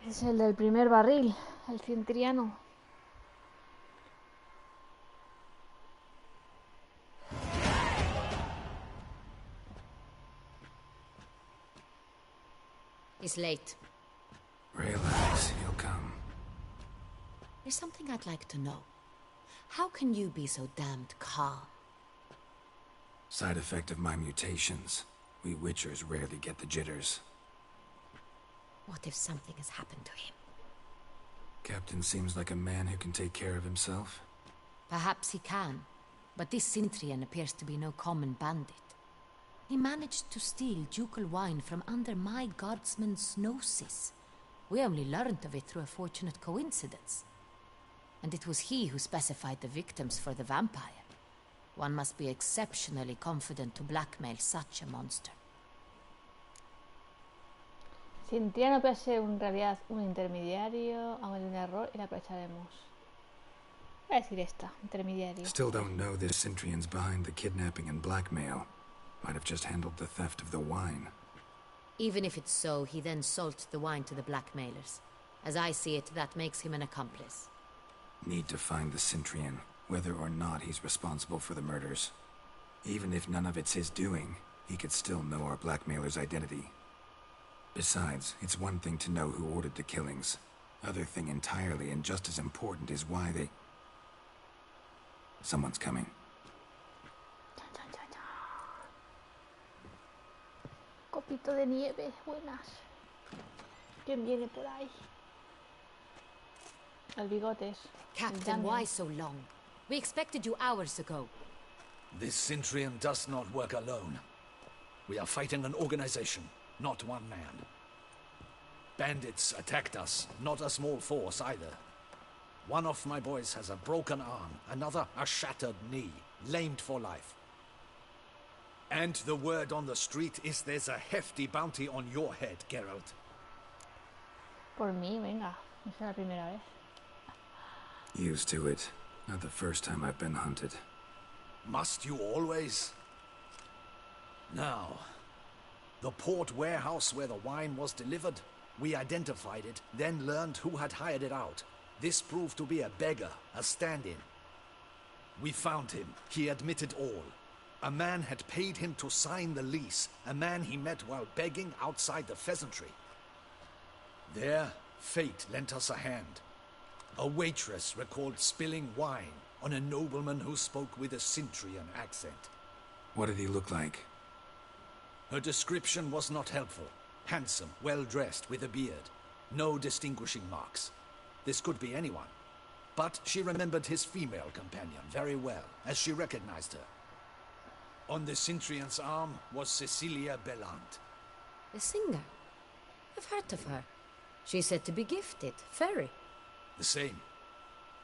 Es el del primer barril, el cintriano. It's late. Relax, he'll come. There's something I'd like to know. How can you be so damned calm? Side effect of my mutations. We Witchers rarely get the jitters. What if something has happened to him? Captain seems like a man who can take care of himself. Perhaps he can, but this Cintrian appears to be no common bandit. He managed to steal ducal wine from under my guardsman's noses. We only learned of it through a fortunate coincidence. And it was he who specified the victims for the vampire. One must be exceptionally confident to blackmail such a monster. Cintriano puede ser en realidad un intermediario, aunque de un error, y la aprovecharemos. Voy a decir esta, intermediario. Still don't know this Cintrian's behind the kidnapping and blackmail. Might have just handled the theft of the wine. Even if it's so, he then sold the wine to the blackmailers. As I see it, that makes him an accomplice. Need to find the Cintrian, whether or not he's responsible for the murders. Even if none of it's his doing, he could still know our blackmailer's identity. Besides, it's one thing to know who ordered the killings. Other thing entirely, and just as important, is why they... Someone's coming. Copito de nieve, buenas. ¿Quién viene por ahí? El bigotes. Captain, why so long? We expected you hours ago. This Cintrian does not work alone. We are fighting an organization, not one man. Bandits attacked us, not a small force either. One of my boys has a broken arm, another a shattered knee, lamed for life. And the word on the street is there's a hefty bounty on your head, Geralt. Por mí, venga. No es la primera vez. Used to it. Not the first time I've been hunted. Must you always? Now, the port warehouse where the wine was delivered, we identified it, then learned who had hired it out. This proved to be a beggar, a stand-in. We found him. He admitted all. A man had paid him to sign the lease, a man he met while begging outside the pheasantry. There, fate lent us a hand. A waitress recalled spilling wine on a nobleman who spoke with a Cintrian accent. What did he look like? Her description was not helpful. Handsome, well-dressed, with a beard. No distinguishing marks. This could be anyone. But she remembered his female companion very well, as she recognized her. On the Cintrian's arm was Cecilia Bellant. The singer? I've heard of her. She's said to be gifted, very. The same.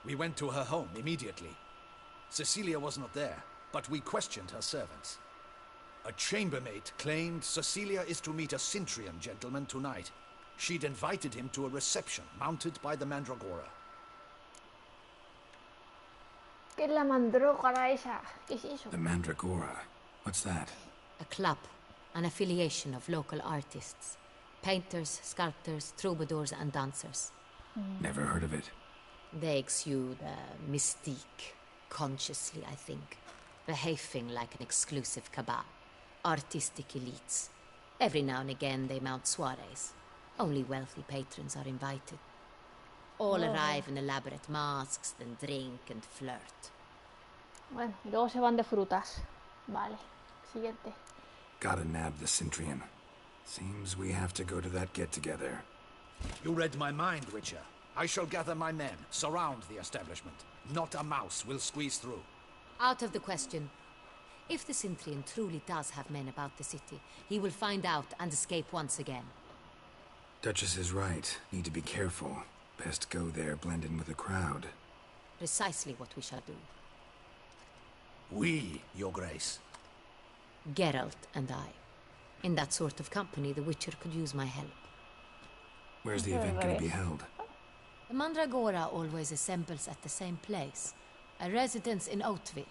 We went to her home immediately. Cecilia was not there, but we questioned her servants. A chambermaid claimed Cecilia is to meet a Cintrian gentleman tonight. She'd invited him to a reception mounted by the Mandragora. ¿Qué es la mandrágora esa? ¿Qué es eso? The Mandragora? What's that? A club, an affiliation of local artists. Painters, sculptors, troubadours and dancers. Never heard of it. They exude mystique, consciously, I think. Behaving like an exclusive cabal. Artistic elites. Every now and again they mount soirees. Only wealthy patrons are invited. All arrive in elaborate masks, then drink and flirt. Bueno, y luego se van de frutas. Vale, siguiente. Gotta nab the Cintrian. Seems we have to go to that get-together. You read my mind, Witcher. I shall gather my men, surround the establishment. Not a mouse will squeeze through. Out of the question. If the Cintrian truly does have men about the city, he will find out and escape once again. Duchess is right. Need to be careful. Best go there, blend in with the crowd. Precisely what we shall do. We, Your Grace. Geralt and I. In that sort of company, the Witcher could use my help. Where's the event gonna be held? The Mandragora always assembles at the same place, a residence in Oatville.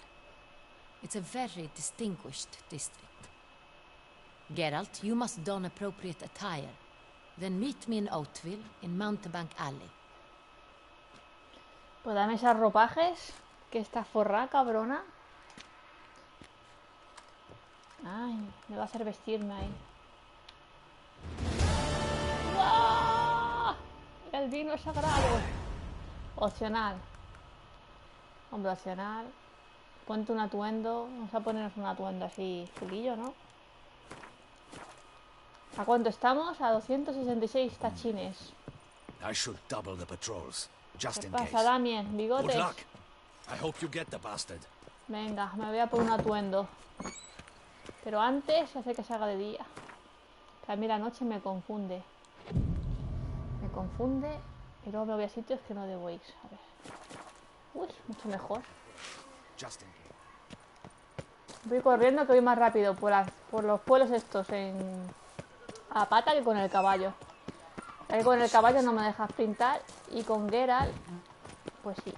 It's a very distinguished district. Geralt, you must don appropriate attire. Then meet me in Oatville, in Mountebank Alley. Pues dame esos ropajes. Que está forrada, cabrona. Ay, me va a hacer vestirme ahí. ¡Ah! El vino es sagrado. Opcional. Hombre, opcional. Ponte un atuendo. Vamos a ponernos un atuendo así chulillo, ¿no? ¿A cuánto estamos? A 266 tachines. I should double the patrols, just ¿Qué in pasa, case. Damien? Good ¿Bigotes? luck. I hope you get the bastard. Venga, me voy a poner un atuendo. Pero antes hace que se haga de día. Que a mí la noche me confunde. Me confunde y luego me voy a sitios que no debo ir. A ver. Uy, mucho mejor. Just in case. Voy corriendo que voy más rápido por los pueblos estos a pata que con el caballo. Ahí con el caballo no me deja sprintar y con Geralt, pues sí.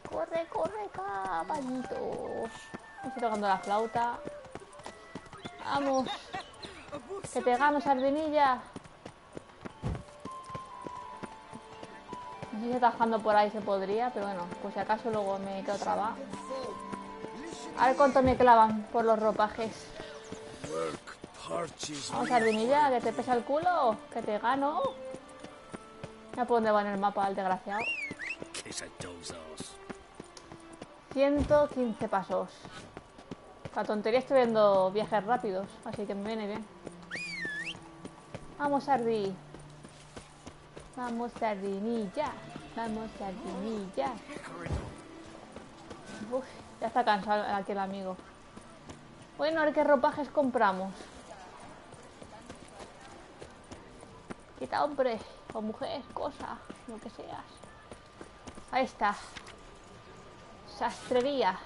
Corre, corre, caballitos. Estoy tocando la flauta. Vamos. Que te gano, sardinilla. Si atajando por ahí se podría, pero bueno, pues si acaso luego me quedo trabada. A ver cuánto me clavan por los ropajes. Vamos, sardinilla, que te pesa el culo, que te gano. Ya por dónde va en el mapa el desgraciado. 115 pasos. La tontería estoy viendo viajes rápidos, así que me viene bien. Vamos, Sardi. Vamos, sardinilla. Vamos, sardinilla. Uf, ya está cansado aquí el amigo. Bueno, a ver qué ropajes compramos. Quita hombre o mujer, cosa, lo que seas. Ahí está. Sastrería.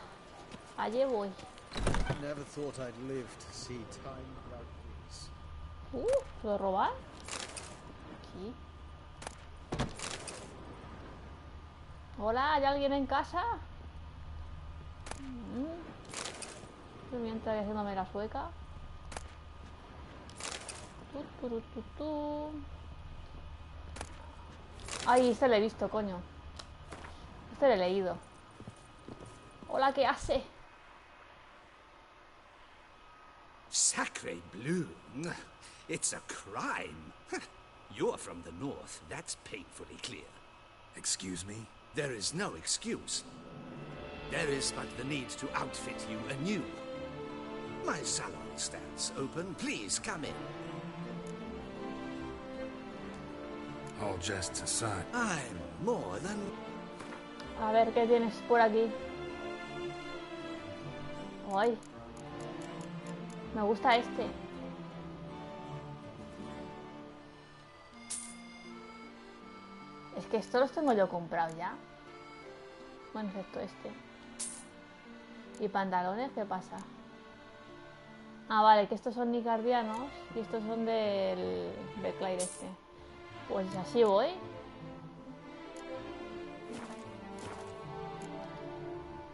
Allí voy. Never thought I'd live to see time like this. ¿Puedo robar? Aquí. Hola, ¿hay alguien en casa? Mientras voy haciéndome la sueca. Ay, este lo he visto, coño. Este lo he leído. Hola, ¿qué hace? Sacre bleu. It's a crime. You're from the north. That's painfully clear. Excuse me? There is no excuse. There is but the need to outfit you anew. My salon stands open. Please come in. All jests aside. I'm more than... A ver, ¿qué tienes por aquí? Ay. Me gusta este. Es que estos los tengo yo comprado ya. Bueno, excepto este. ¿Y pantalones? ¿Qué pasa? Ah, vale, que estos son nicardianos y estos son del Beclay este. Pues así voy.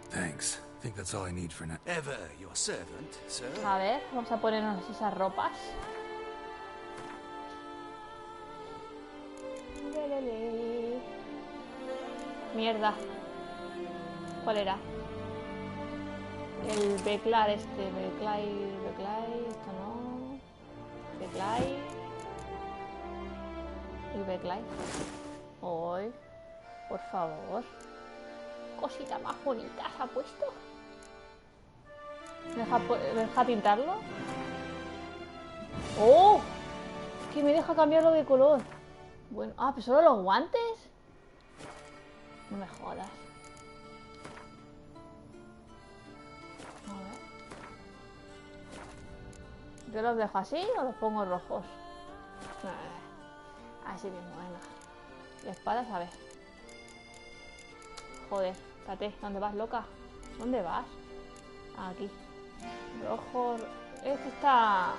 Thanks. I think that's all I need for now. Ever your servant, sir. A ver, vamos a ponernos esas ropas. Lelele. Mierda. ¿Cuál era? El Beclar este. Beclay, esto no. Beclay. Y Beclay. Hoy. Por favor. Cosita más bonita se ha puesto. ¿Me deja pintarlo? ¡Oh! Que me deja cambiarlo de color. Bueno, pero solo los guantes. No me jodas. A ver. ¿Yo los dejo así o los pongo rojos? Así mismo, venga. Y espadas, a ver. Joder, espérate, ¿dónde vas, loca? ¿Dónde vas? Aquí. Rojo. Este está...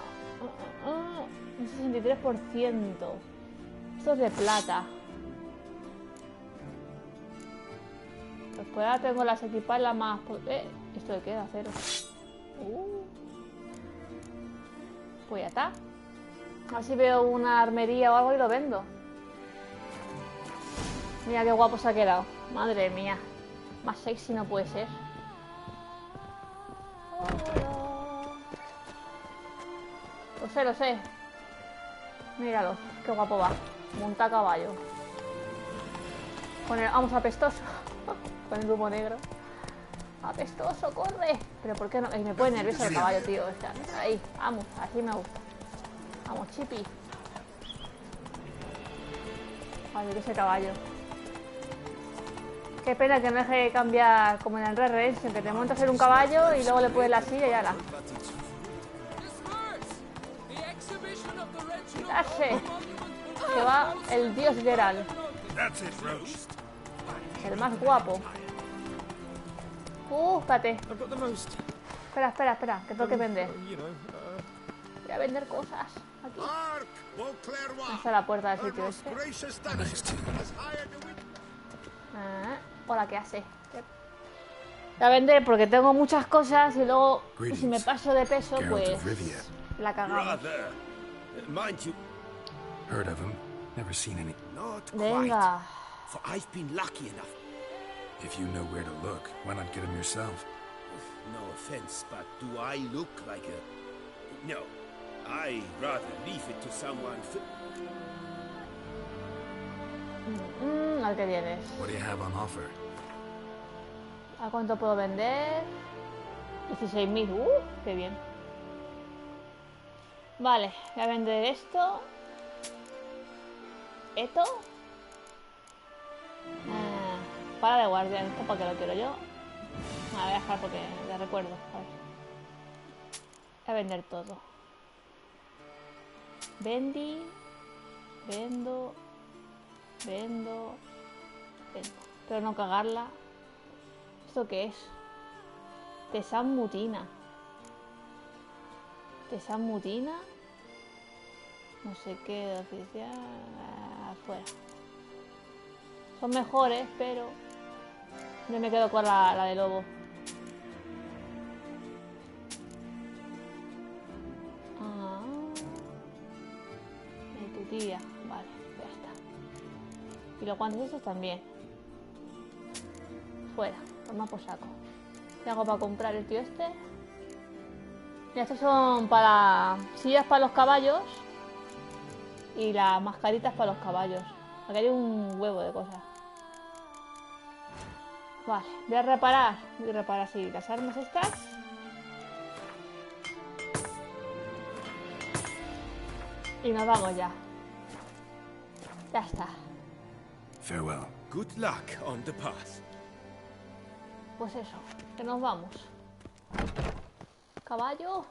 un 63%. Esto es de plata. Después ahora tengo las equipadas las más... esto le queda cero. Pues ya está. A ver si veo una armería o algo y lo vendo. Mira qué guapo se ha quedado. Madre mía. Más sexy no puede ser. Lo sé. Míralo, qué guapo va. Monta a caballo. Con el... Vamos, apestoso. Con el humo negro. Apestoso, corre. Pero ¿por qué no? Me pone nervioso el caballo, tío. O sea, ahí, vamos, así me gusta. Vamos, Chippy. Ay, ese caballo. Qué pena que no deje cambiar como en el Red Redemption, que te montas en un caballo y luego le pones la silla y ya la. ¡Quitarse! Que va el dios Geralt. El más guapo. Espérate. Espera, que tengo que vender. Voy a vender cosas. Aquí. Hasta la puerta del sitio este. Hola, ¿qué hace? Voy a vender porque tengo muchas cosas y luego si me paso de peso, pues la cagamos. Venga. If you know where to look, why not get him yourself? No offense, but do I look like a... No, I'd rather leave it to someone... ¿A qué vienes? What do you have on offer? ¿A cuánto puedo vender? 16.000. Qué bien. Vale, voy a vender esto. ¿Esto? Para de guardia, esto para que lo quiero yo. Voy a dejar porque le recuerdo. A ver. Voy a vender todo. Vendo. Pero no cagarla. ¿Esto qué es? Tesan mutina. No sé qué de oficial. Afuera. Son mejores, pero yo me quedo con la de lobo. Y tu tía. Vale, ya está. Y los guantes estos también. Fuera, toma por saco. ¿Qué hago para comprar el tío este? Y estos son para sillas para los caballos y las mascaritas para los caballos. Aquí hay un huevo de cosas. Vale, voy a reparar así las armas estas. Y nos vamos ya. Ya está. Farewell. Good luck on the path. Pues eso, que nos vamos. Caballo.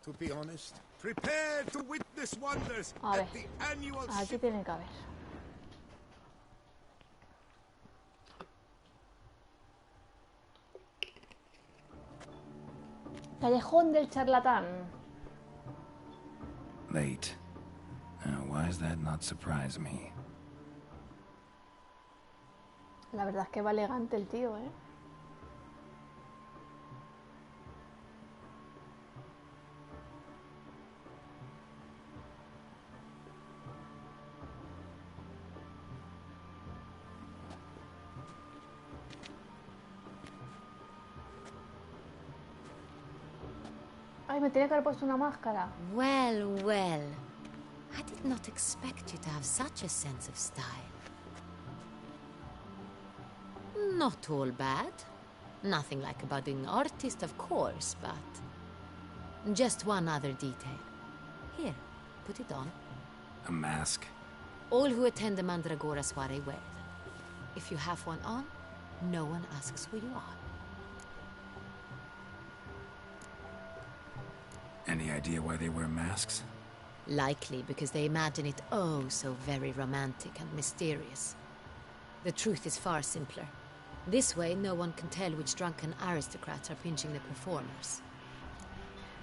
To be honest, prepare to witness wonders A ver, at the annual aquí tiene que haber. Callejón del charlatán. Late. Why does that not surprise me? La verdad es que va elegante el tío, ¿eh? Ay, me tenía que haber puesto una máscara. Well, well. I did not expect you to have such a sense of style. Not all bad. Nothing like a budding artist, of course, but... just one other detail. Here, put it on. A mask? All who attend the Mandragora soiree wear them. If you have one on, no one asks who you are. Any idea why they wear masks? Likely because they imagine it oh so very romantic and mysterious. The truth is far simpler. This way, no one can tell which drunken aristocrats are pinching the performers.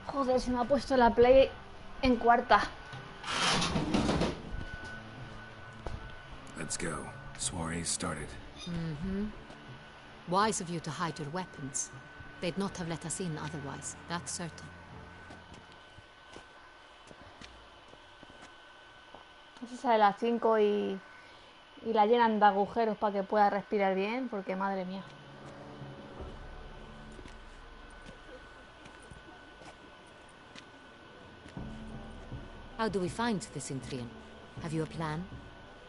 Joder, se me ha puesto la play en cuarta. Let's go. Soiree started. Wise of you to hide your weapons. They'd not have let us in otherwise, that's certain. No sé si sale a las 5 y la llenan de agujeros para que pueda respirar bien, porque madre mía. How do we find the Cintrian? Have you a plan?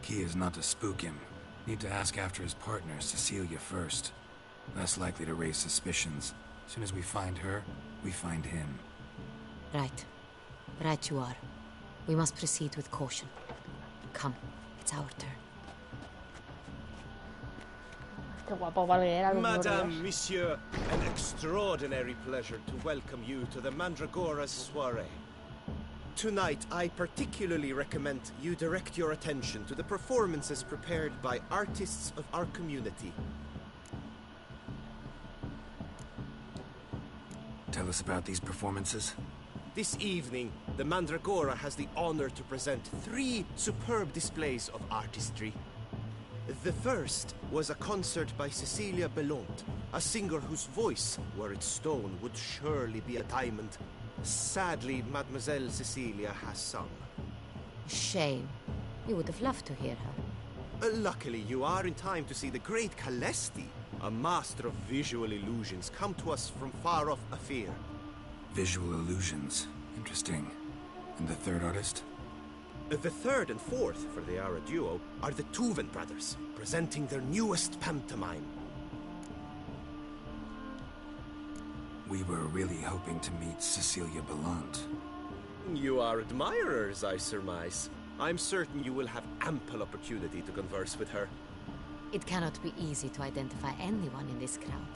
Key is not to spook him. Need to ask after his partner, Cecilia, first. Less likely to raise suspicions. As soon as we find her, we find him. Right. Right you are. We must proceed with caution. Come, it's our turn. Qué guapo Valguera, los Madame, burros. Monsieur, an extraordinary pleasure to welcome you to the Mandragora's soiree. Tonight, I particularly recommend you direct your attention to the performances prepared by artists of our community. Tell us about these performances. This evening, the Mandragora has the honor to present 3 superb displays of artistry. The first was a concert by Cecilia Belont, a singer whose voice, were it stone, would surely be a diamond. Sadly, Mademoiselle Cecilia has sung. Shame. You would have loved to hear her. Luckily, you are in time to see the great Calesti, a master of visual illusions, come to us from far off Afir. Visual illusions. Interesting. And the third artist? The third and fourth, for they are a duo, are the Tuven brothers, presenting their newest pantomime. We were really hoping to meet Cecilia Bellant. You are admirers, I surmise. I'm certain you will have ample opportunity to converse with her. It cannot be easy to identify anyone in this crowd.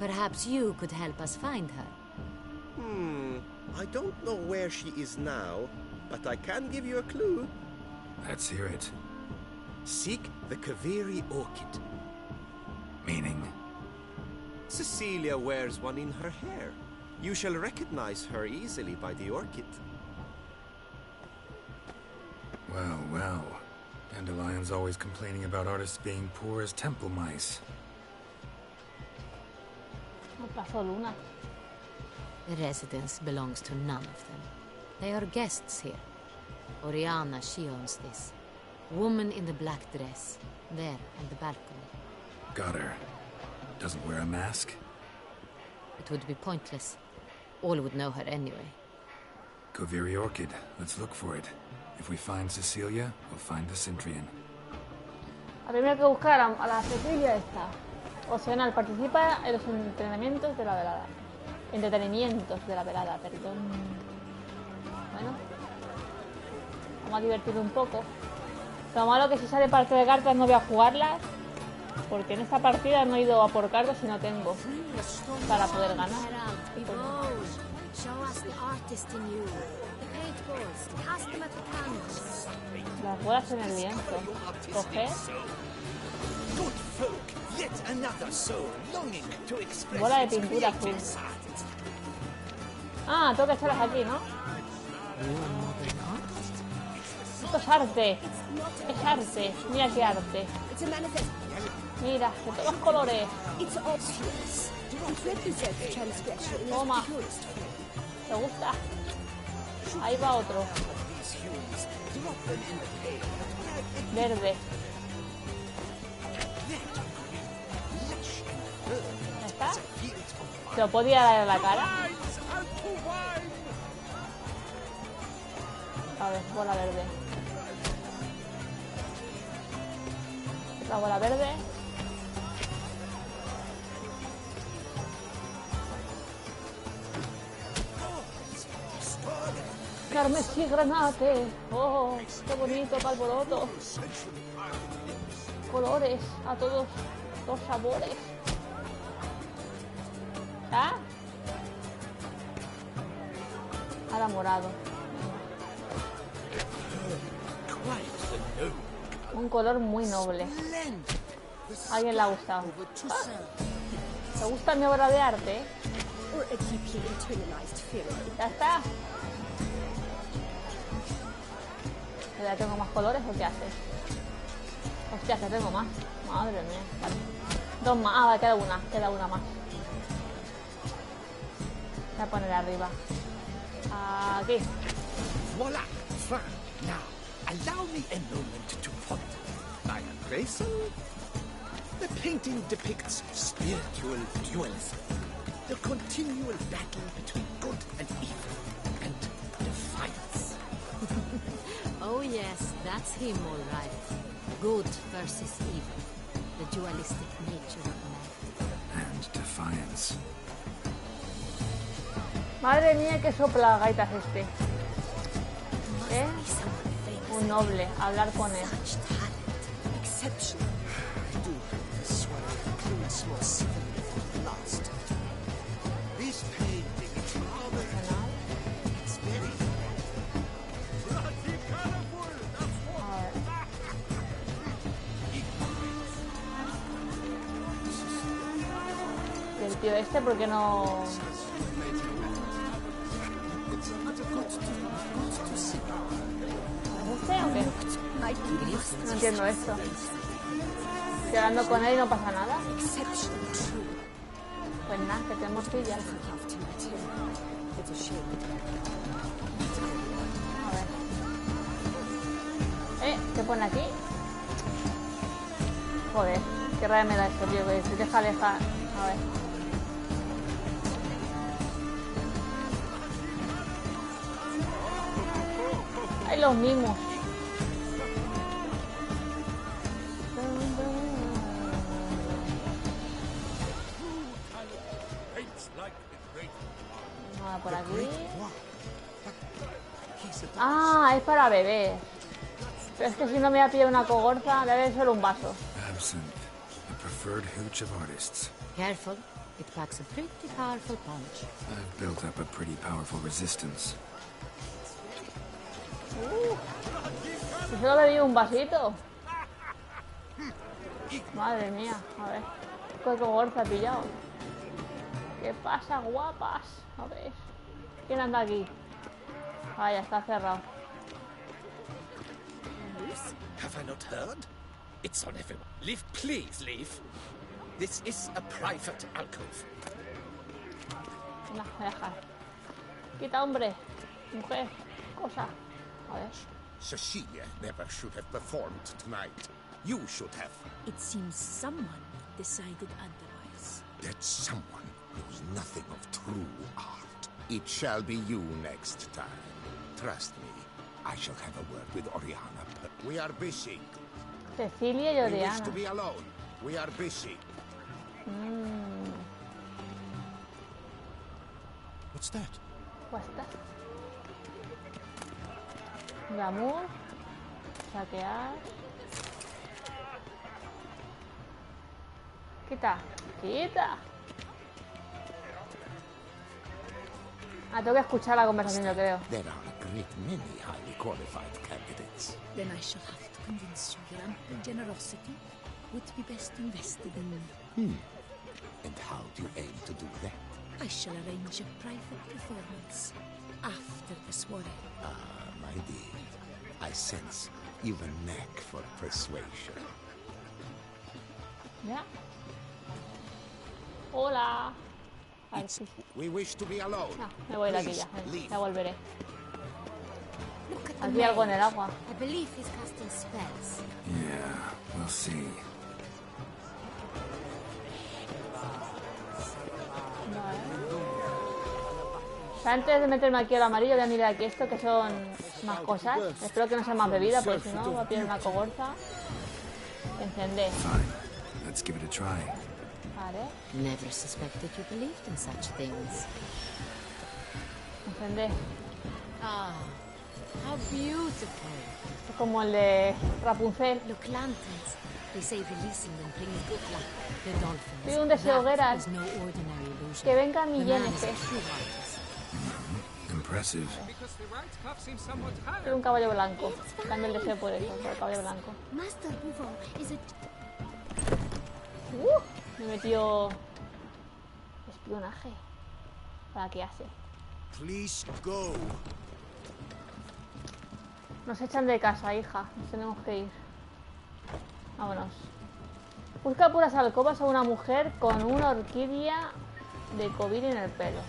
Perhaps you could help us find her. I don't know where she is now, but I can give you a clue. Let's hear it. Seek the Kaveri orchid. Meaning? Cecilia wears one in her hair. You shall recognize her easily by the orchid. Well, well. Dandelion's always complaining about artists being poor as temple mice. No pasó Luna. The residence belongs to none of them. They are guests here. Oriana, she owns this. Woman in the black dress. There, on the balcony. Got her. Doesn't wear a mask? It would be pointless. All would know her anyway. Kaveri Orchid. Let's look for it. If we find Cecilia, we'll find the Cintrian. Habría que buscar a la Cecilia esta. Opcional, participa en los entrenamientos de la velada. Entretenimientos de la velada, perdón. Bueno. Vamos a divertir un poco. Lo malo que si sale parte de cartas no voy a jugarlas. Porque en esta partida no he ido a por cartas y no tengo. Para poder ganar. Las bolas en el lienzo. Coger. Bola de pintura azul. Ah, tengo que echarlas aquí, ¿no? Esto es arte. Es arte. Mira qué arte. Mira, de todos colores. Toma. ¿Te gusta? Ahí va otro. Verde. ¿Ya está? ¿Se lo podía dar en la cara? A ver, bola verde. La bola verde. Carmesí granate. Oh, qué bonito, qué alboroto. Colores a todos los sabores. ¿Ah? Ahora morado. Un color muy noble. A alguien le ha gustado. ¿Te gusta mi obra de arte? Ya está. ¿Ya tengo más colores o qué haces? Hostia, que tengo más. Madre mía. Vale. Dos más. Ah, vale, queda una más. Voy a poner arriba. Aquí. Allow me a moment to ponder. My appraisal? The painting depicts spiritual dualism, the continual battle between good and evil, and defiance. Oh yes, that's him all right. Good versus evil. The dualistic nature of man. And defiance. Madre mía, qué sopla gaitas este. ¿Eh? Un noble, hablar con él. Exceptional. Do this one includes more civility last. This painting is rather... It's very... Bloody colorful! That's what... Y el tío este, ¿por qué no...? ¿Este o qué? No entiendo esto. Estoy hablando con él y no pasa nada. Pues nada, que tenemos sillas. A ver. ¿Qué pone aquí? Joder, qué rabia me da esto, tío. Que deja alejar. A ver. ¡Ay, los mimos! Nada por aquí. Ah, es para beber. Pero es que si no me voy a pillar una cogorza, debe ser un vaso. Absinthe, the preferred hooch of artists. Careful, it packs a pretty powerful punch. I've built up a pretty powerful resistance. Si solo bebí un vasito. Madre mía, a ver. ¿Qué cogorza he pillado? ¿Qué pasa, guapas? A ver. ¿Quién anda aquí? Ah, ya está cerrado. Have I not heard? It's on everyone. Leave, please leave. This is a private alcove. No, voy a dejar. Quita, hombre. Mujer. Cosa. A ver. Cecilia never should have performed tonight. You should have. It seems someone decided otherwise. That someone knows nothing of true art. It shall be you next time. Trust me, I shall have a word with Oriana. We are busy. Cecilia y We wish Oriana. to be alone. We are busy. What's that? Pues está. Glamour. Saquear. Quita. Quita. Ah, tengo que escuchar la conversación, yo creo. There are a great many highly qualified candidates. Then I shall have to convince you your ample generosity would be best invested in me. And how do you aim to do that? I shall arrange a private performance after the soiree. Ah, my dear, I sense you've a knack for persuasion. Ya. Hola. A ver si... We wish to be alone. No, me voy de aquí Please, ya. leave. Ya volveré. Look at the Aquí algo en man. el agua. I believe he's casting spells. Yeah, we'll see. Antes de meterme aquí al amarillo, voy a mirar aquí esto, que son más cosas. Espero que no sea más bebida, porque si no voy a pillar una cogorza. Encender. Fine. Let's give it a try. Vale. Never suspected you believed in such things. Encender. Ah, how beautiful. Es como el de Rapunzel. Look, lanterns. They say releasing them brings good luck. The dolphins. Pido un deseo, That Geralt. is no ordinary illusion. Que venga The man Millén is a este. true artist. Impressive. Quiero un caballo blanco. Cambio el deseo por eso, por el caballo blanco. Master Bouveau is a... Me metió espionaje. ¿Para qué hace? Please go. Nos echan de casa, hija. Nos tenemos que ir. Vámonos. Busca puras alcobas a una mujer con una orquídea de COVID en el pelo.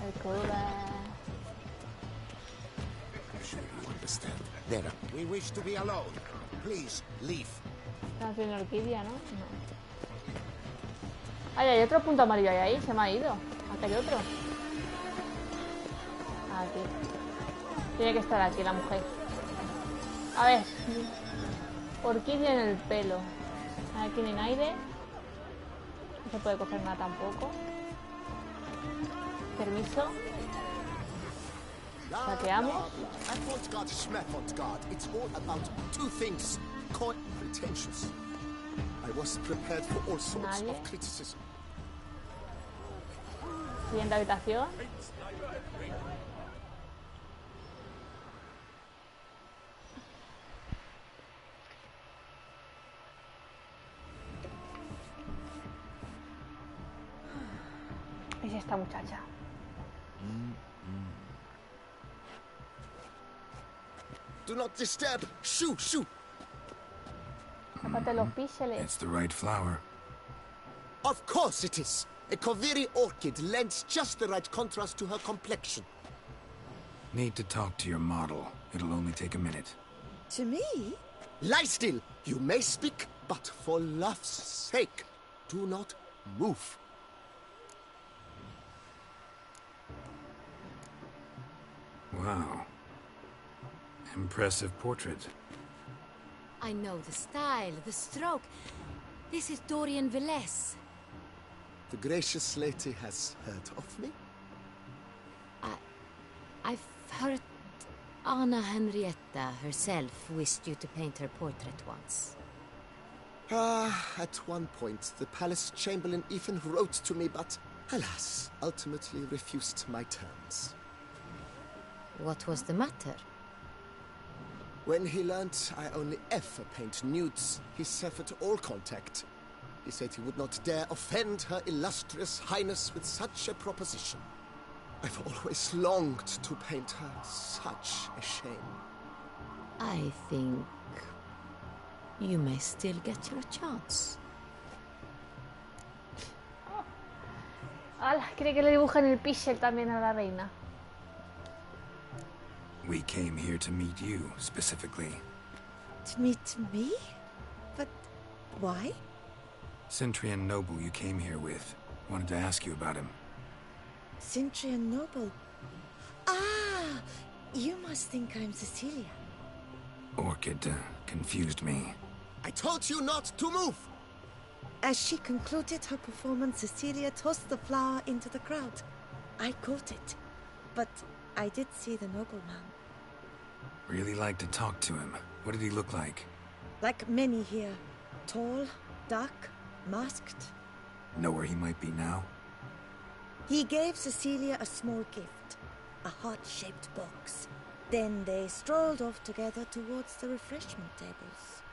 El I'm sure you understand. There. We wish to be alone. Please, leave. Estamos viendo orquídea, ¿no? No. Ay, hay otro punto amarillo ahí. Se me ha ido. Aquí hay otro. Aquí. Tiene que estar aquí la mujer. A ver. Orquídea en el pelo. Aquí en aire. No se puede coger nada tampoco. Permiso. Saqueamos. It's all about two things. Pretentious. I was prepared for all sorts of criticism. Siguiente habitación. Es esta muchacha. Do not disturb. Shoo, shoo. Sácate los píxeles. It's the right flower. Of course it is. A Koviri orchid lends just the right contrast to her complexion. Need to talk to your model. It'll only take a minute. To me? Lie still. You may speak, but for love's sake, do not move. Wow. Impressive portrait. I know the style, the stroke. This is Dorian Velez. The gracious lady has heard of me? I've heard Anna Henrietta herself wished you to paint her portrait once. At one point, the palace chamberlain even wrote to me, but alas, ultimately refused my terms. What was the matter? When he learnt I only ever paint nudes, he severed all contact. He said he would not dare offend Her Illustrious Highness with such a proposition. I've always longed to paint her. Such a shame. I think you may still get your chance. ¡Hala! Quiere que le dibujen el píxel también a la reina. We came here to meet you, specifically. To meet me? But why? Centrian noble you came here with. Wanted to ask you about him. Cintrian Noble. Ah! You must think I'm Cecilia. Orchid confused me. I told you not to move! As she concluded her performance, Cecilia tossed the flower into the crowd. I caught it, but I did see the nobleman. Really like to talk to him. What did he look like? Like many here. Tall, dark, masked. Know where he might be now? He gave Cecilia a small gift, a heart-shaped box. Then they strolled off together towards the refreshment tables.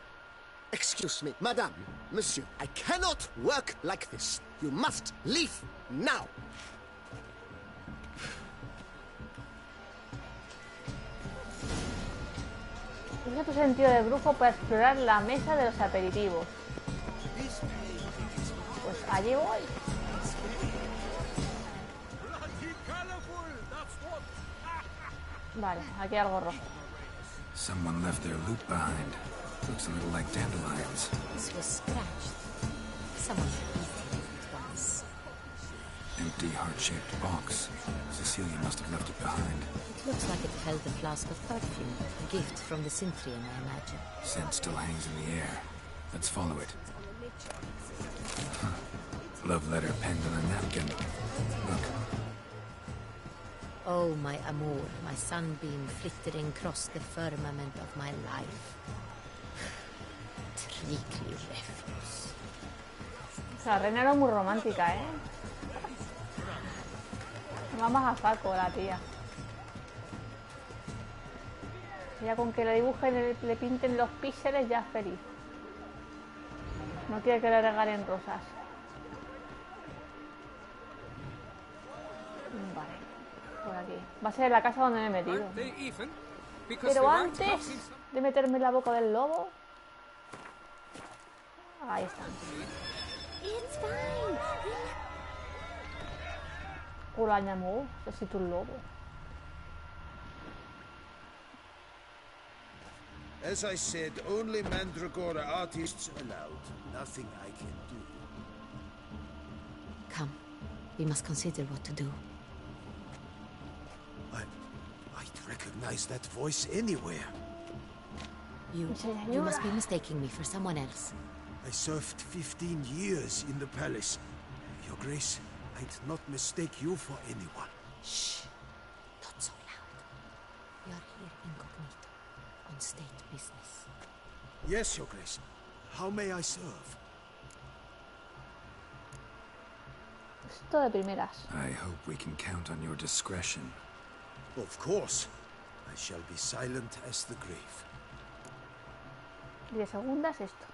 Excuse me, madame, monsieur, I cannot work like this. You must leave now. Usa tu sentido de brujo para explorar la mesa de los aperitivos. Pues allí voy. Vale, aquí hay algo rojo. Someone left their loot behind. Looks a little like dandelions. This was scratched. Someone eaten it once. Empty heart-shaped box. Cecilia must have left it behind. It looks like it held a flask of perfume. A gift from the Cintrian, I imagine. Scent still hangs in the air. Let's follow it. Huh. Love letter penned on a napkin. Look. Oh, my amour, my sunbeam flittering across the firmament of my life. Tricky refuse. O sea, la reina era muy romántica, ¿eh? Vamos a saco la tía. Ya con que le dibujen, le pinten los píxeles ya es feliz. No quiere que le regalen rosas. Vale, por aquí. Va a ser la casa donde me he metido. Pero antes de meterme en la boca del lobo... Ahí están. Urañamú, necesito un lobo. As I said, only Mandragora artists allowed. Nothing I can do. Come, we must consider what to do. I'd recognize that voice anywhere. You must be mistaking me for someone else. I served 15 years in the palace. Your Grace, I'd not mistake you for anyone. Shh! Not so loud. We are here incognito, on state business. Yes, Your Grace. How may I serve? Esto de primeras. I hope we can count on your discretion. Of course. I shall be silent as the grave. 10 segundas esto.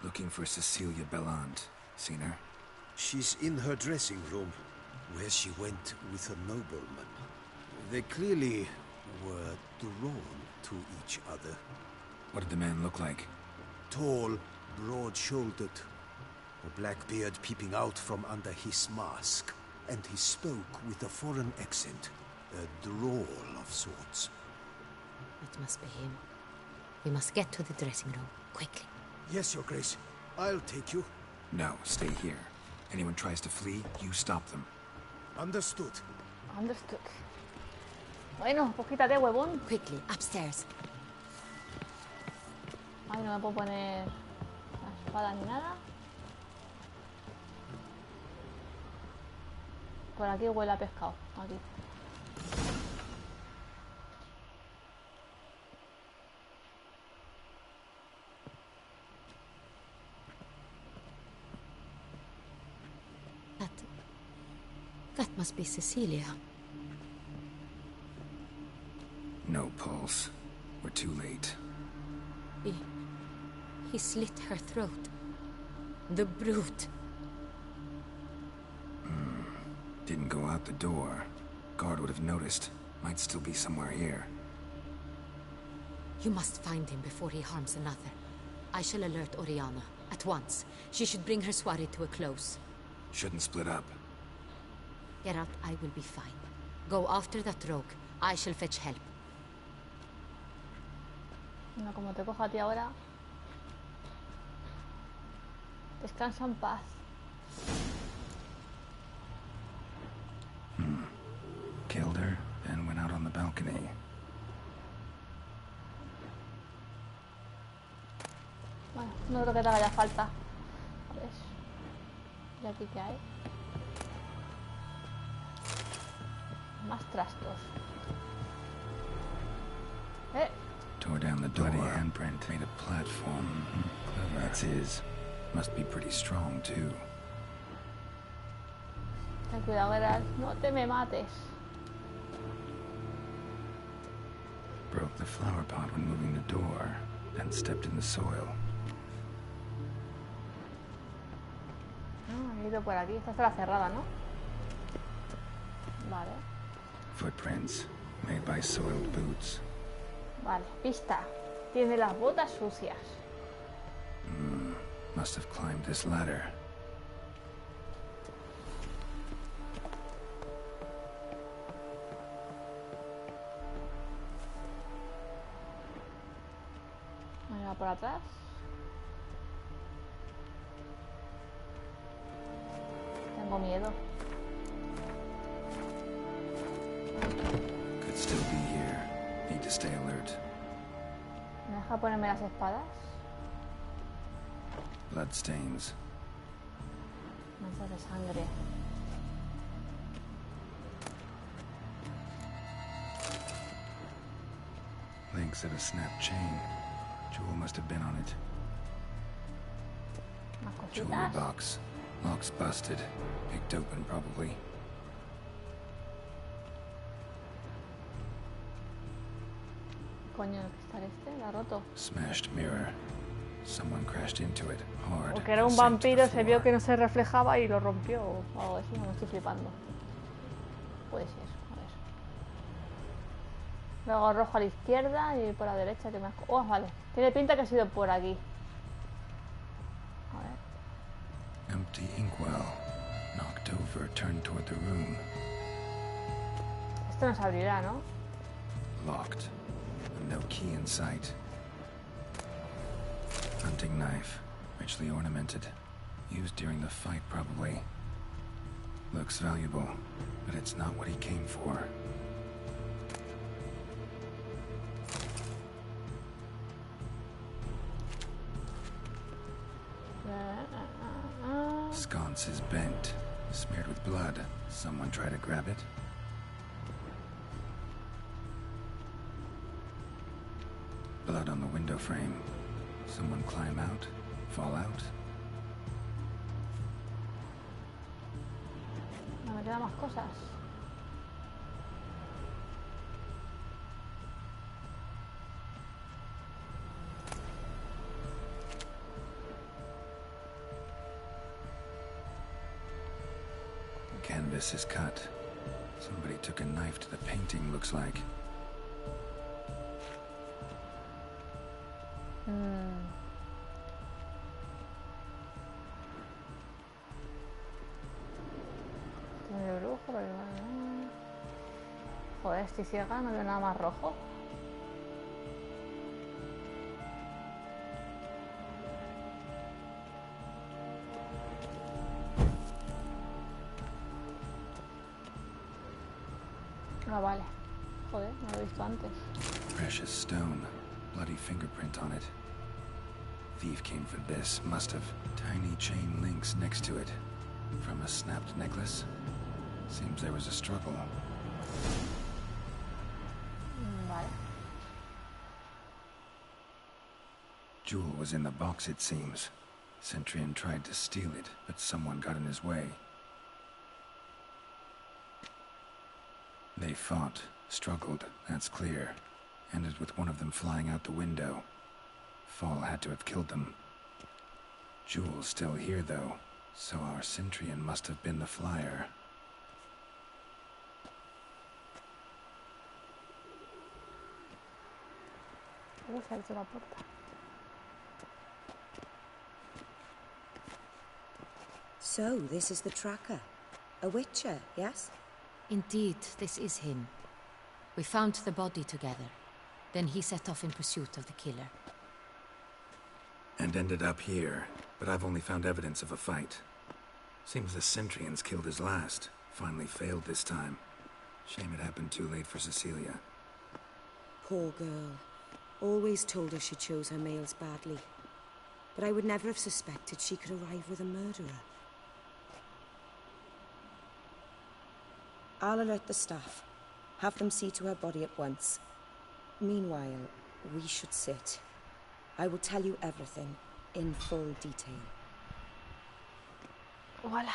Looking for Cecilia Bellant. Seen her? She's in her dressing room, where she went with a nobleman. They clearly were drawn to each other. What did the man look like? Tall, broad-shouldered, a black beard peeping out from under his mask, and he spoke with a foreign accent, a drawl of sorts. It must be him. We must get to the dressing room, quickly. Yes, Your Grace. I'll take you. No, stay here. Anyone tries to flee, you stop them. Understood. Understood. Bueno, pues quítate, huevón. Quickly, upstairs. Ay, no me puedo poner la espada ni nada. Por aquí huele a pescado. Aquí. That must be Cecilia. No pulse. We're too late. He slit her throat. The brute. Didn't go out the door. Guard would have noticed. Might still be somewhere here. You must find him before he harms another. I shall alert Oriana at once. She should bring her soirée to a close. Shouldn't split up. Geralt, I will be fine. Go after that rogue. I shall fetch help. No, como te cojo a ti ahora. Descansa en paz. Killed her, then went out on the balcony. Bueno, no creo que te haga falta. A ver. ¿Y aquí qué hay? Más trastos. Tore down the bloody handprint, made a platform. That's his. Must be pretty strong too. Ten cuidado, Geralt. No te me mates. Broke the flower pot when moving the door, then stepped in the soil. No, he ido por aquí. Esta estará cerrada, ¿no? Vale. Footprints, made by soiled boots. Vale, pista. Tiene las botas sucias. Must have climbed this ladder. Me va por atrás. Tengo miedo. Could still be here. Need to stay alert. ¿Me deja ponerme las espadas? Bloodstains. Manchas de sangre. Links of a snapped chain. Jewel must have been on it. Más Jewelry cositas. box. Lock's busted. Picked open, probably. Coño, el cristal este la ha roto. Smashed mirror. Someone crashed into it hard. Porque era un and sank to vampiro, the se vio floor. que no se reflejaba y lo rompió o algo así. No me estoy flipando. Puede ser, a ver. Luego rojo a la izquierda y por la derecha que me... Oh, vale. Tiene pinta que ha sido por aquí. A ver. Empty inkwell. Knocked over turned toward the room. Esto no se abrirá, ¿no? Locked. No key in sight. Hunting knife. Richly ornamented. Used during the fight, probably. Looks valuable, but it's not what he came for. Sconce is bent, smeared with blood. Someone try to grab it? Blood on the window frame. Someone climb out? Fall out? No me quedan más cosas. Canvas is cut. Somebody took a knife to the painting, looks like. Tiene brujo, pero no. Joder, estoy ciega, no veo nada más rojo. Ah, vale. Joder, no lo he visto antes. Precious stone. Bloody fingerprint on it. Thief came for this. Must have. Tiny chain links next to it. From a snapped necklace. Seems there was a struggle. Vale. Jewel was in the box, it seems. Centurion tried to steal it, but someone got in his way. They fought, struggled, that's clear. Ended with one of them flying out the window. Fall had to have killed them. Jewel's still here, though, so our Centurion must have been the flyer. Se ha abierto la puerta. So, this is the tracker. A witcher, yes? Indeed, this is him. We found the body together. Then he set off in pursuit of the killer. And ended up here, but I've only found evidence of a fight. Seems the Centurions killed his last. Finally failed this time. Shame it happened too late for Cecilia. Poor girl. Always told her she chose her males badly. But I would never have suspected she could arrive with a murderer. I'll alert the staff. Have them see to her body at once. Meanwhile, we should sit. I will tell you everything, in full detail. Voilà.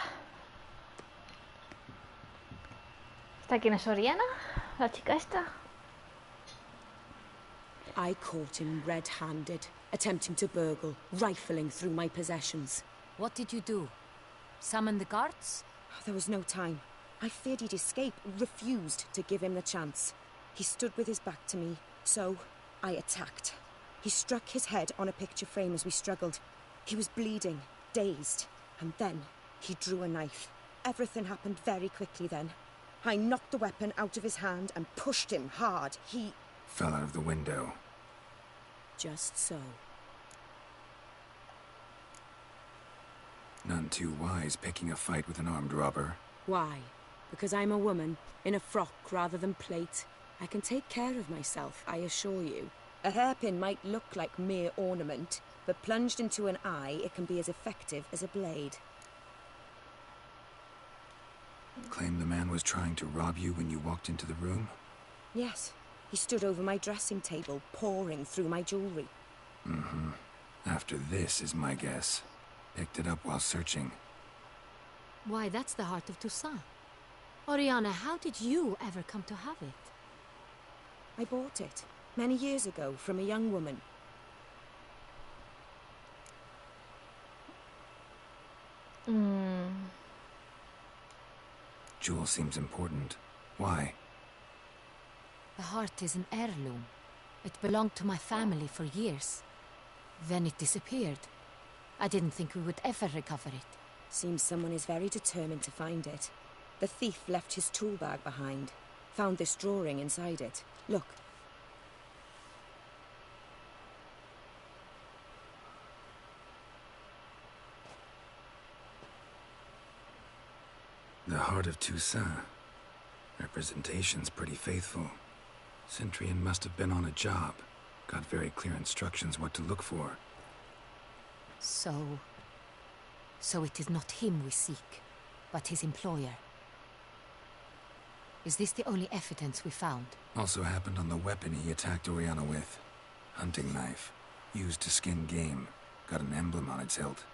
¿Esta quién es, Oriana? ¿La chica esta? I caught him red-handed, attempting to burgle, rifling through my possessions. What did you do? Summon the guards? There was no time. I feared he'd escape, refused to give him the chance. He stood with his back to me, so I attacked. He struck his head on a picture frame as we struggled. He was bleeding, dazed, and then he drew a knife. Everything happened very quickly then. I knocked the weapon out of his hand and pushed him hard. He Fell out of the window. just so. None too wise picking a fight with an armed robber. Why? Because I'm a woman, in a frock rather than plate. I can take care of myself, I assure you. A hairpin might look like mere ornament, but plunged into an eye, it can be as effective as a blade. Claim the man was trying to rob you when you walked into the room? Yes, he stood over my dressing table, pouring through my jewelry. Mm-hmm. After this is my guess. Picked it up while searching. Why, that's the heart of Toussaint. Oriana, how did you ever come to have it? I bought it, many years ago, from a young woman. Jewel seems important. Why? The heart is an heirloom. It belonged to my family for years. Then it disappeared. I didn't think we would ever recover it. Seems someone is very determined to find it. The thief left his tool bag behind. Found this drawing inside it. Look. The Heart of Toussaint. Representation's pretty faithful. Centurion must have been on a job. Got very clear instructions what to look for. So it is not him we seek, but his employer. Is this the only evidence we found? Also happened on the weapon he attacked Oriana with. Hunting knife. Used to skin game. Got an emblem on its hilt.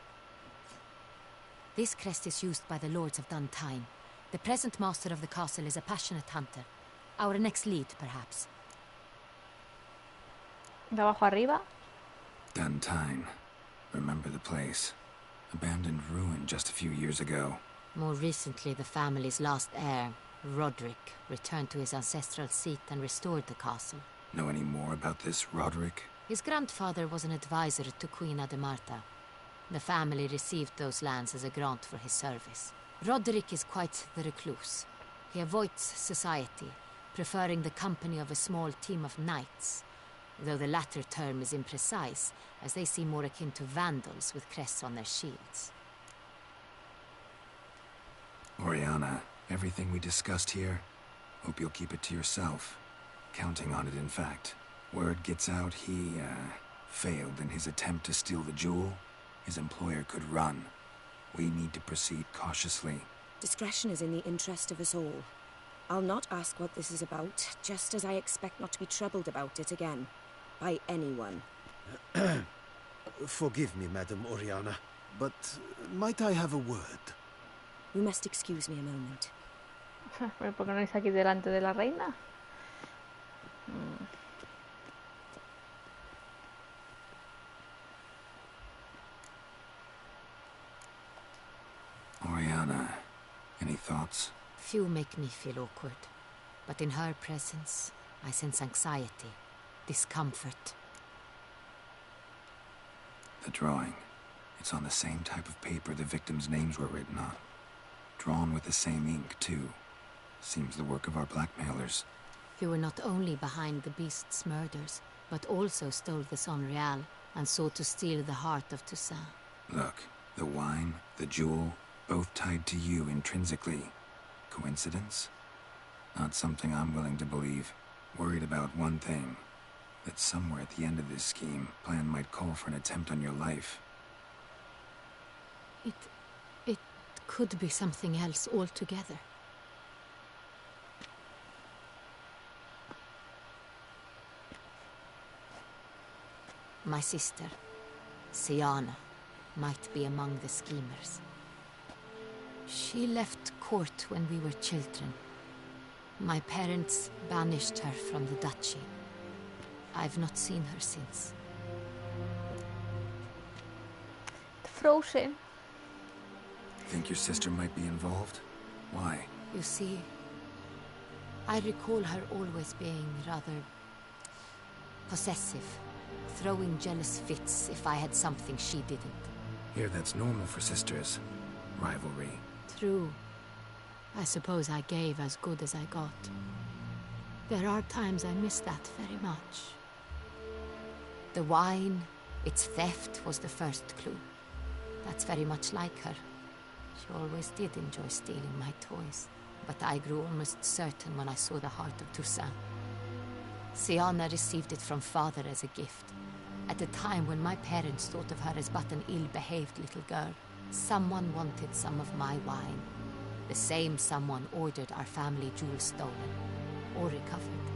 This crest is used by the Lords of Duntine. The present master of the castle is a passionate hunter. Our next lead, perhaps. De abajo arriba. Duntine. Remember the place. Abandoned ruin just a few years ago. More recently, the family's last heir, Roderick, returned to his ancestral seat and restored the castle. Know any more about this Roderick? His grandfather was an advisor to Queen Ademarta. The family received those lands as a grant for his service. Roderick is quite the recluse. He avoids society, preferring the company of a small team of knights, though the latter term is imprecise, as they seem more akin to vandals with crests on their shields. Oriana, everything we discussed here, hope you'll keep it to yourself. Counting on it, in fact. Word gets out he, failed in his attempt to steal the jewel. His employer could run. We need to proceed cautiously. Discretion is in the interest of us all. I'll not ask what this is about, just as I expect not to be troubled about it again. By anyone. Forgive me, Madam Oriana, but might I have a word? You must excuse me a moment. ¿Por qué no es aquí delante de la reina? Oriana, any thoughts? Few make me feel awkward, but in her presence, I sense anxiety, discomfort. The drawing. It's on the same type of paper the victims' names were written on. Drawn with the same ink, too. Seems the work of our blackmailers. You were not only behind the beast's murders, but also stole the Son Real and sought to steal the heart of Toussaint. Look, the wine, the jewel, both tied to you intrinsically. Coincidence? Not something I'm willing to believe. Worried about one thing. That somewhere at the end of this scheme, plan might call for an attempt on your life. It could be something else altogether. My sister, Siana, might be among the schemers. She left court when we were children. My parents banished her from the duchy. I've not seen her since. Frozen. Think your sister might be involved? Why? You see, I recall her always being rather possessive, throwing jealous fits if I had something she didn't. Here, that's normal for sisters. Rivalry. True. I suppose I gave as good as I got. There are times I miss that very much. The wine, its theft, was the first clue. That's very much like her. She always did enjoy stealing my toys, but I grew almost certain when I saw the heart of Toussaint. Siana received it from father as a gift. At a time when my parents thought of her as but an ill-behaved little girl, someone wanted some of my wine. The same someone ordered our family jewels stolen, or recovered.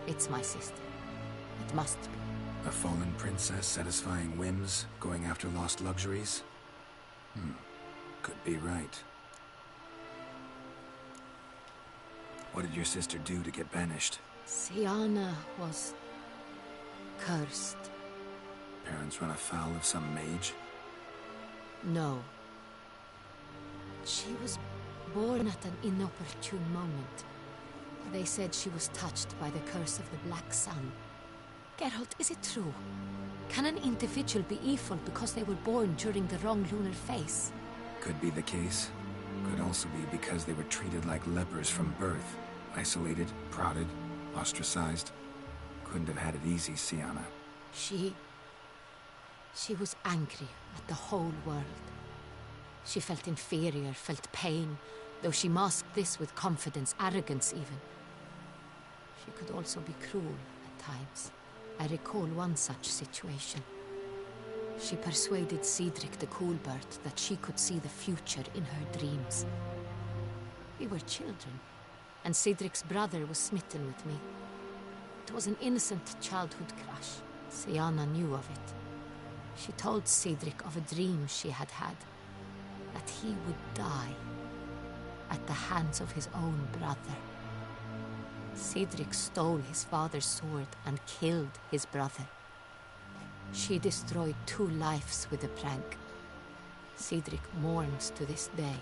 It's my sister. It must be. A fallen princess satisfying whims, going after lost luxuries? Could be right. What did your sister do to get banished? Siana was cursed. Parents run afoul of some mage? No. She was born at an inopportune moment. They said she was touched by the curse of the Black Sun. Geralt, is it true? Can an individual be evil because they were born during the wrong lunar phase? Could be the case. Could also be because they were treated like lepers from birth. Isolated, prodded, ostracized. Couldn't have had it easy, Sienna. She was angry at the whole world. She felt inferior, felt pain, though she masked this with confidence, arrogance even. She could also be cruel at times. I recall one such situation. She persuaded Cedric the Coolbird that she could see the future in her dreams. We were children, and Cedric's brother was smitten with me. It was an innocent childhood crush. Sienna knew of it. She told Cedric of a dream she had had, that he would die at the hands of his own brother. Cedric stole his father's sword and killed his brother. She destroyed 2 lives with a prank. Cedric mourns to this day.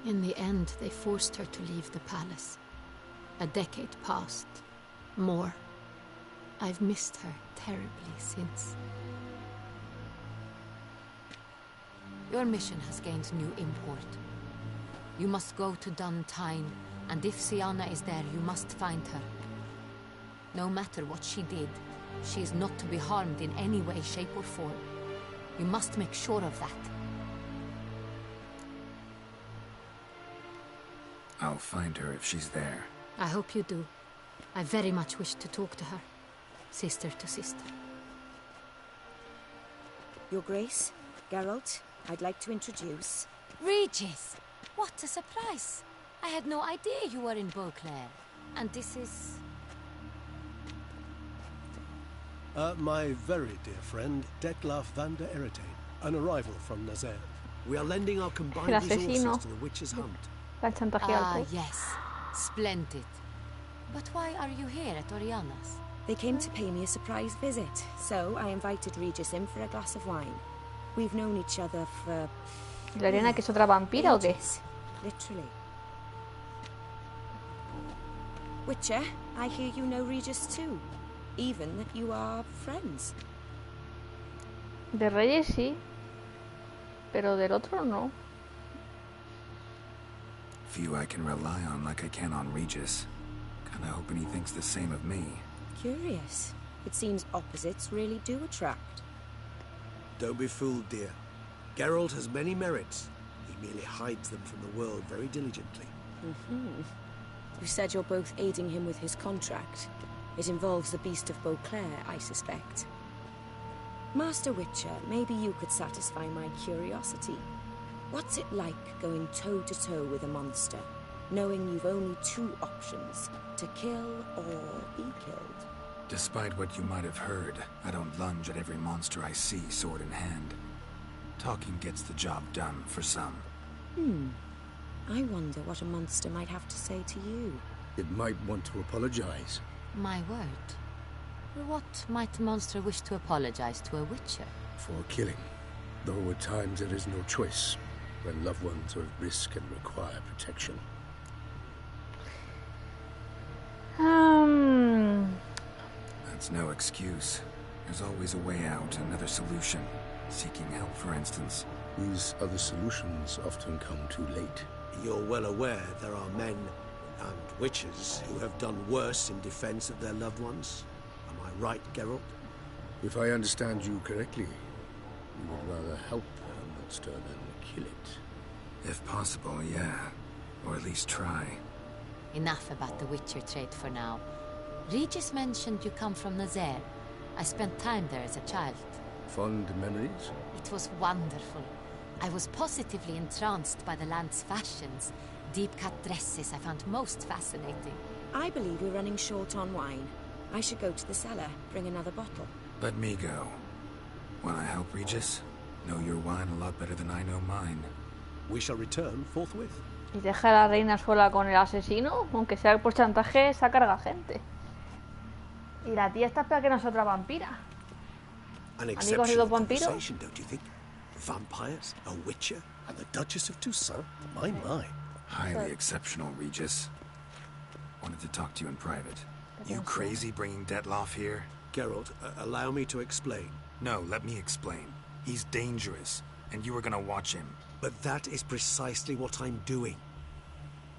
In the end, they forced her to leave the palace. A decade passed. More. I've missed her terribly since. Your mission has gained new import. You must go to Duntine, and if Sienna is there, you must find her. No matter what she did, she is not to be harmed in any way, shape or form. You must make sure of that. I'll find her if she's there. I hope you do. I very much wish to talk to her. Sister to sister. Your Grace, Geralt, I'd like to introduce... Regis! What a surprise! I had no idea you were in Beauclair. And this is... My very dear friend, Detlef van der Eritain, an arrival from Nazaire. We are lending our combined resources to the witch's hunt. Yes. Splendid. But why are you here at Oriana's? They came to pay me a surprise visit, so I invited Regis in for a glass of wine. We've known each other for... ¿La Oriana que es otra vampira o qué? Literally. Witcher, I hear you know Regis too. Even that you are friends. De Reyes sí, pero del otro no. Few I can rely on like I can on Regis. Kinda hoping he thinks the same of me. Curious. It seems opposites really do attract. Don't be fooled, dear. Geralt has many merits. He merely hides them from the world very diligently. You said you're both aiding him with his contract. It involves the Beast of Beauclair, I suspect. Master Witcher, maybe you could satisfy my curiosity. What's it like going toe-to-toe with a monster, knowing you've only 2 options, to kill or be killed? Despite what you might have heard, I don't lunge at every monster I see sword in hand. Talking gets the job done for some. I wonder what a monster might have to say to you. It might want to apologize. My word. What might a monster wish to apologize to a witcher? For killing. Though at times there is no choice, when loved ones are at risk and require protection. That's no excuse. There's always a way out, another solution. Seeking help, for instance. These other solutions often come too late. You're well aware there are men and witches who have done worse in defense of their loved ones. Am I right, Geralt? If I understand you correctly, you would rather help a monster than kill it. If possible, yeah. Or at least try. Enough about the witcher trade for now. Regis mentioned you come from Nazaire. I spent time there as a child. Fond memories? It was wonderful. I was positively entranced by the land's fashions. Deep-cut dresses I found most fascinating. I believe we're running short on wine. I should go to the cellar, bring another bottle. Let me go. Wanna help, Regis? Know your wine a lot better than I know mine. We shall return forthwith. Y deja a la reina sola con el asesino, aunque sea por chantaje, esa carga gente. Y la tía está espera que no es otra vampira. An ¿Han exceptional cogido vampiros? conversation, don't you think? Vampires, a witcher, and the Duchess of Toussaint? My. Highly exceptional, Regis. Wanted to talk to you in private. You crazy bringing Detlef here? Geralt, allow me to explain. No, let me explain. He's dangerous, and you were gonna watch him. But that is precisely what I'm doing.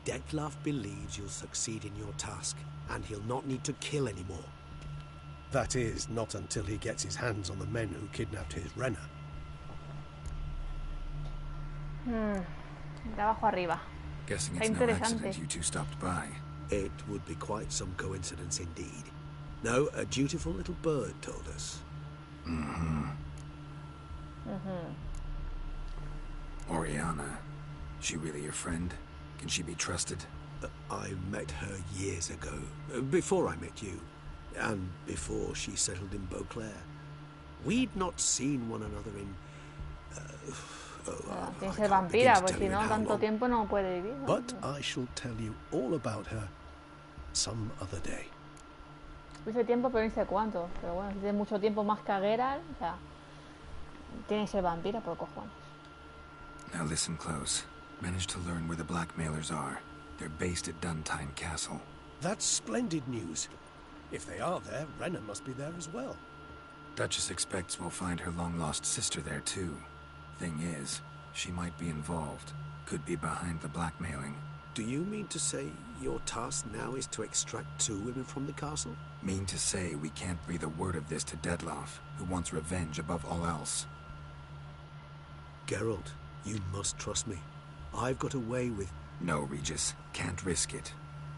Detlef believes you'll succeed in your task, and he'll not need to kill anymore. That is, not until he gets his hands on the men who kidnapped his Renner. De abajo arriba. Guessing Está it's no interesante. accident you two stopped by. It would be quite some coincidence indeed. No, a dutiful little bird told us. Oriana, she really your friend? Can she be trusted? I met her years ago, before I met you, and before she settled in Beauclair. We'd not seen one another in... Tiene que ser vampira, pues si no, tanto tiempo no puede vivir, ¿no? But I shall tell you all about her some other day. Dice tiempo, pero no dice cuánto. Pero bueno, si tiene mucho tiempo más que a Geralt, o sea, tiene que ser vampira por cojones. Now listen close. Managed to learn where the blackmailers are. They're based at Duntine Castle. That's splendid news. If they are there, Renner must be there as well. Duchess expects we'll find her long-lost sister there, too. Thing is, she might be involved. Could be behind the blackmailing. Do you mean to say your task now is to extract 2 women from the castle? Mean to say we can't breathe a word of this to Detlef, who wants revenge above all else. Geralt, you must trust me. I've got a way with... No, Regis. Can't risk it.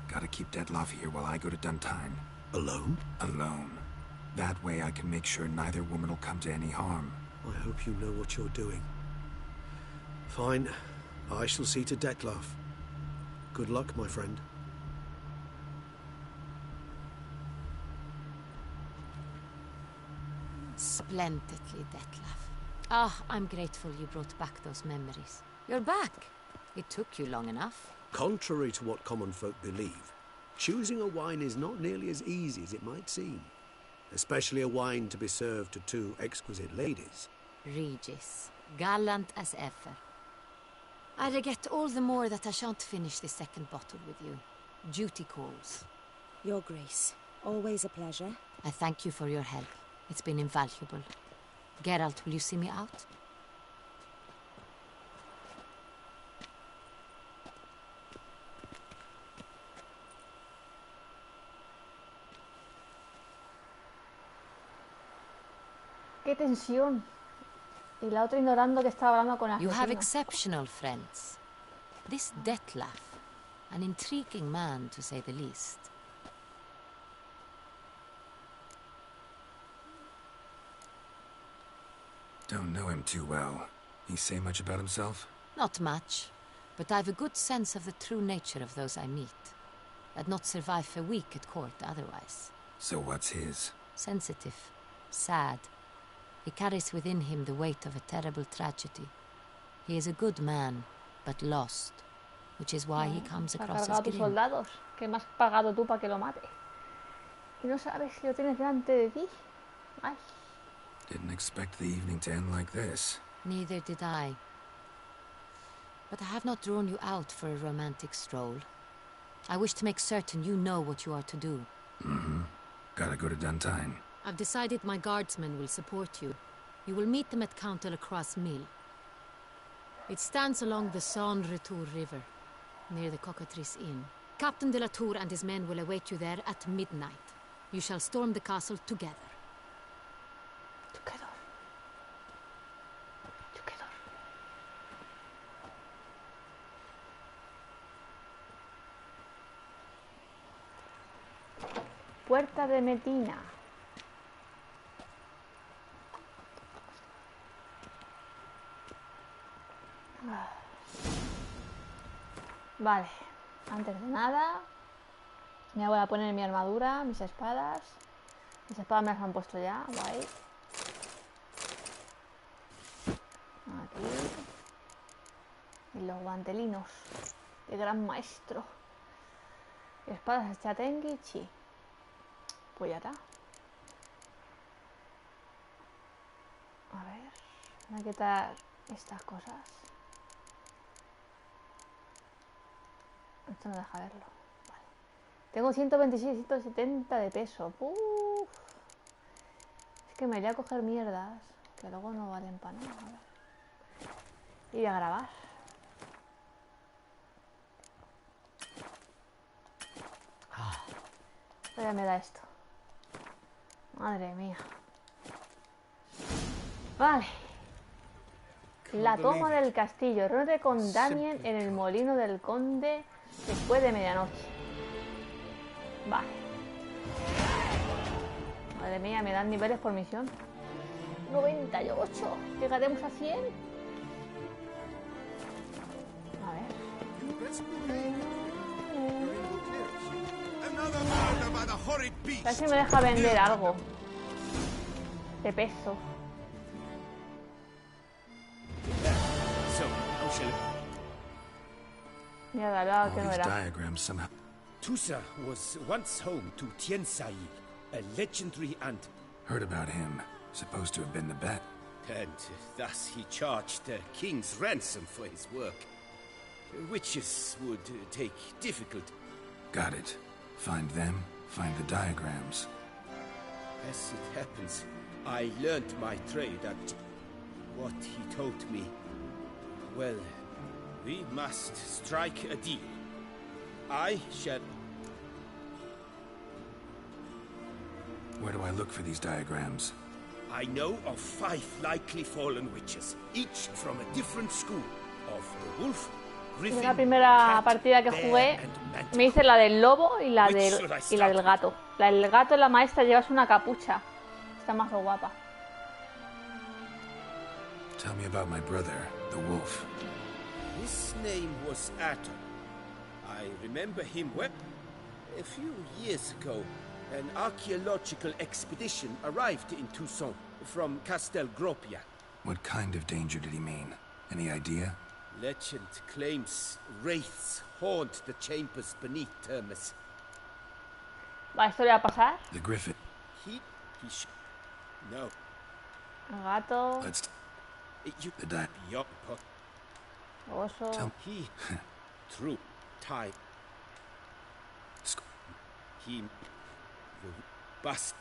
Gotta keep Detlef here while I go to Duntine. Alone? Alone. That way I can make sure neither woman will come to any harm. I hope you know what you're doing. Fine. I shall see to Detlef. Good luck, my friend. Splendidly, Detlef. Ah, I'm grateful you brought back those memories. You're back. It took you long enough. Contrary to what common folk believe, choosing a wine is not nearly as easy as it might seem. Especially a wine to be served to 2 exquisite ladies. Regis, gallant as ever. I regret all the more that I shan't finish the second bottle with you. Duty calls. Your Grace, always a pleasure. I thank you for your help. It's been invaluable. Geralt, will you see me out? ¡Qué tensión! Y la otra ignorando que estaba hablando con la You have asesina. exceptional friends. This Detlef, an intriguing man to say the least. Don't know him too well. He say much about himself? Not much, but I've a good sense of the true nature of those I meet. I'd not survive a week at court otherwise. So what's his? Sensitive, sad. He carries within him the weight of a terrible tragedy. He is a good man, but lost, which is why he comes Ha across as cargado a tus grim. soldados, que me has pagado tú para que lo mate. Y no sabes si lo tienes delante de ti. Ay. Didn't expect the evening to end like this. Neither did I. But I have not drawn you out for a romantic stroll. I wish to make certain you know what you are to do. Gotta go to Duntine. I've decided my guardsmen will support you. You will meet them at Count de la Croix Mill. It stands along the Saône Retour River, near the Cockatrice Inn. Captain de la Tour and his men will await you there at midnight. You shall storm the castle together. Together. Together. Puerta de Medina. Vale, antes de nada me voy a poner mi armadura, mis espadas. Mis espadas me las han puesto ya, guay. Aquí. Y los guantelinos. De gran maestro. Espadas Chatengichi. Pues ya está. A ver. Voy a quitar estas cosas. Esto no deja verlo. Vale. Tengo 126, 170 de peso. Uf. Es que me iré a coger mierdas que luego no valen para nada. A ver. Y a grabar. Ya me da esto. Madre mía. Vale. La toma del castillo. Reúnete con Damien en el molino del conde después de medianoche. Vale. Madre mía, me dan niveles por misión. 98. Llegaremos a 100. A ver. A ver si me deja vender algo de peso. Mierda, la que no era. Tusa was once home to Tiensai, a legendary ant. Heard about him. Supposed to have been the bat. And thus he charged the king's ransom for his work. Witches would take difficult. Got it. Find them, find the diagrams. As it happens, I learned my trade at what he told me. Well, we must strike a deal. I shall... Where do I look for these diagrams? I know of 5 likely fallen witches, each from a different school. Of the wolf, griffin, la primera cat, partida que jugué me hice la del lobo y la del gato. La del gato, la maestra, llevas una capucha. Está más guapa. Tell me about my brother, the wolf. His name was Atom. I remember him well. A few years ago, an archaeological expedition arrived in Tucson from Castel Gropia. What kind of danger did he mean? Any idea? Legend claims wraiths haunt the chambers beneath Termes. ¿Va esto le va a pasar? The griffin. No. El gato. Let's... The Oso. He through time. He bust.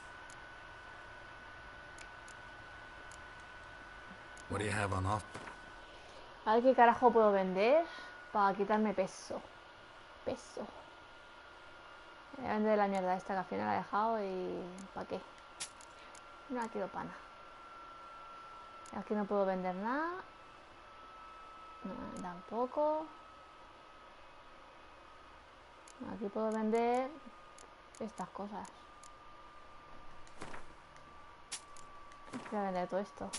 What do you have on off? A ver qué carajo puedo vender para quitarme peso. Peso. Voy a vender la mierda esta que al final la he dejado y... ¿para qué? No quiero pana. Aquí no puedo vender nada. No, tampoco. Aquí puedo vender estas cosas. Voy a vender todo esto.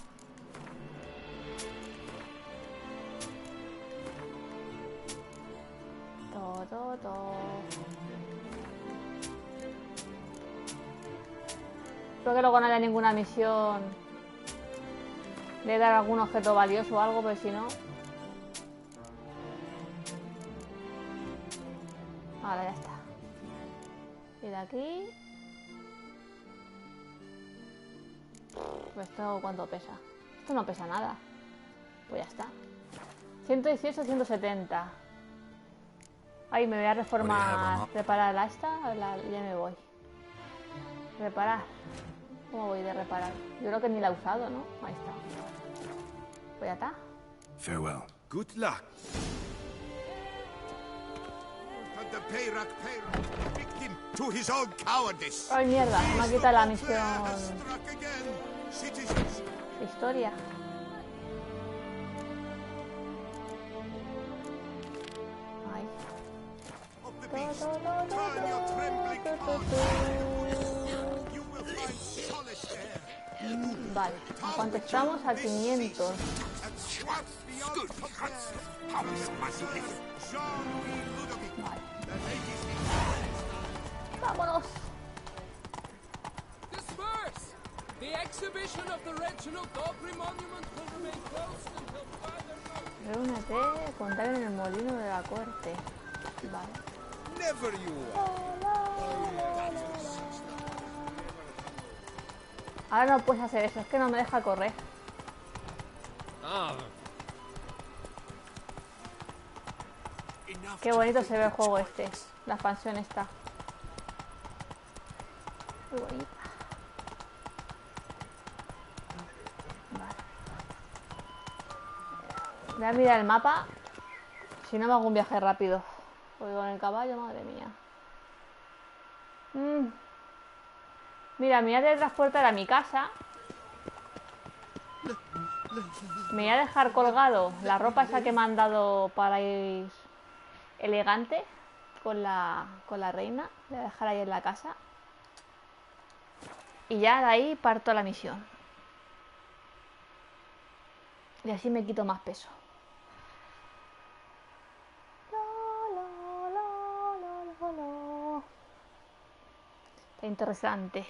Todo. Espero que luego no haya ninguna misión de dar algún objeto valioso o algo, pero si no... Ahora ya está. Y de aquí... Pues esto, ¿cuánto pesa? Esto no pesa nada. Pues ya está. 118, 170. Ay, me voy a reformar. Reparar la esta. Ya me voy. Reparar. ¿Cómo voy de reparar? Yo creo que ni la he usado, ¿no? Ahí está. Pues ya está. Farewell. Good luck. Ay, mierda, me ha quitado la misión. Historia. Ay. Vale, ¿a cuánto estamos? A 500. Vale. ¡Vámonos! Reúnete, contar en el molino de la corte. Vale. Ahora no puedes hacer eso, es que no me deja correr. Qué bonito se ve el juego este, la expansión esta. Muy bonita. Vale. Voy a mirar el mapa. Si no me hago un viaje rápido. Voy con el caballo, madre mía. Mira, me voy a teletransportar a mi casa. Me voy a dejar colgado la ropa esa que me han dado para ir elegante con la reina. Voy a dejar ahí en la casa. Y ya de ahí parto a la misión. Y así me quito más peso. Está interesante.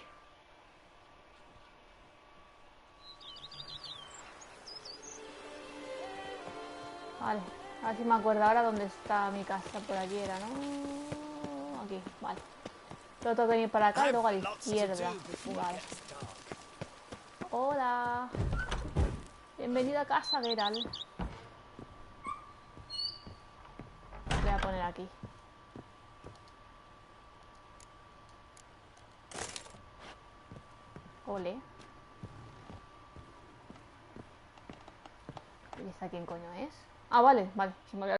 Vale, a ver si me acuerdo ahora dónde está mi casa. Por aquí era, ¿no? Aquí, vale. Luego tengo que venir para acá y luego a la izquierda. Vale. Hola. Bienvenido a casa, Geralt. Voy a poner aquí. Ole. ¿Y esta quién coño es? Ah, vale, vale. Se me había